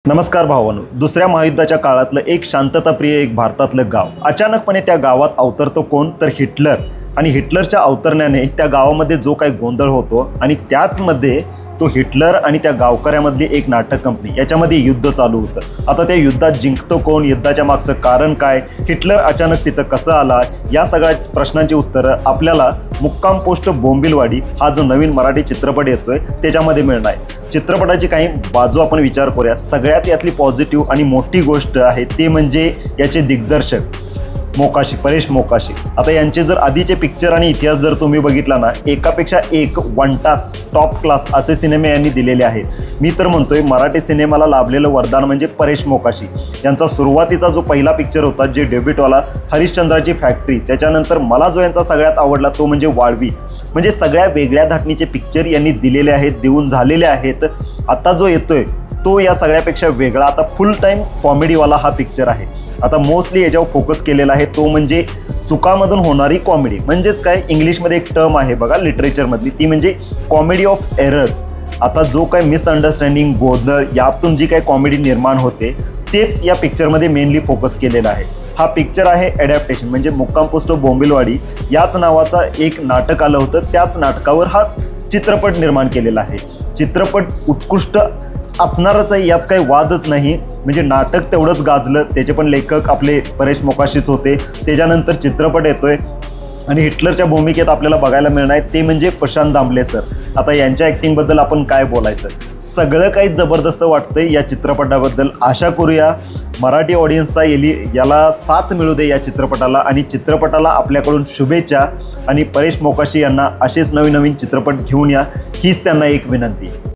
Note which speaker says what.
Speaker 1: नमस्कार भावांनो, दुसऱ्या महायुद्धाच्या काळातलं एक शांतताप्रिय एक भारतातलं गाव अचानकपणे त्या गावात अवतरतो कोण तर हिटलर। आणि हिटलरच्या अवतरण्याने त्या गावामध्ये जो काही गोंधळ होतो आणि त्याचमध्ये तो हिटलर आणि त्या गावकऱ्यामधली एक नाटक कंपनी याच्यामध्ये युद्ध चालू होतं। आता त्या युद्धात जिंकतो कोण, युद्धाच्या मागचं कारण काय, हिटलर अचानक तिथं कसं आला, या सगळ्या प्रश्नांची उत्तरं आपल्याला मुक्काम पोस्ट बोंबिलवाडी हा जो नवीन मराठी चित्रपट येतोय त्याच्यामध्ये मिळणार आहे। चित्रपटाची काही बाजू आपण विचार करूया। सगळ्यात यातली पॉझिटिव्ह आणि मोठी गोष्ट आहे ते म्हणजे याचे दिग्दर्शक मोकाशी, परेश मोकाशी। आता यांचे जर आधीचे पिक्चर आणि इतिहास जर तुम्ही बघितला ना, एकापेक्षा एक वनटास टॉप क्लास असे सिनेमे यांनी दिलेले आहेत। मी तर म्हणतोय मराठी सिनेमाला लाभलेलं वरदान म्हणजे परेश मोकाशी यांचा सुरुवातीचा जो पहिला पिक्चर होता जे डेब्यूटवाला हरिश्चंद्राची फॅक्टरी, त्याच्यानंतर मला जो यांचा सगळ्यात आवडला तो म्हणजे वाळवी। म्हणजे सगळ्या वेगळ्या धाटणीचे पिक्चर यांनी दिलेले आहेत, देऊन झालेले आहेत। आता जो येतोय तो या सगळ्यापेक्षा वेगळा, आता फुल टाईम कॉमेडीवाला हा पिक्चर आहे। आता मोस्टली याच्यावर फोकस केलेला आहे तो म्हणजे चुकामधून होणारी कॉमेडी। म्हणजेच काय, इंग्लिशमध्ये एक टर्म आहे बघा लिटरेचरमधली, ती म्हणजे कॉमेडी ऑफ एरर्स। आता जो काय मिसअंडरस्टँडिंग, गोंधळ यातून जी काही कॉमेडी निर्माण होते तेच या पिक्चरमध्ये मेनली फोकस केलेला आहे। हा पिक्चर आहे ॲडॅप्टेशन, म्हणजे मुक्काम पोस्ट बोंबिलवाडी याच नावाचा एक नाटक आलं होतं, त्याच नाटकावर हा चित्रपट निर्माण केलेला आहे। चित्रपट उत्कृष्ट असणारच आहे, यात काही वादच नाही। म्हणजे नाटक तेवढंच गाजलं, त्याचे पण लेखक आपले परेश मोकाशीच होते। त्याच्यानंतर चित्रपट येतोय आणि हिटलरच्या भूमिकेत आपल्याला बघायला मिळणार आहे ते म्हणजे प्रशांत दामले सर। आता यांच्या ॲक्टिंगबद्दल आपण काय बोलायचं, सगळं काही जबरदस्त वाटतंय या चित्रपटाबद्दल। आशा करूया मराठी ऑडियन्सचा याला साथ मिळू दे या चित्रपटाला, आणि चित्रपटाला आपल्याकडून शुभेच्छा। आणि परेश मोकाशी यांना असेच नवीन नवीन चित्रपट घेऊन या, हीच त्यांना एक विनंती।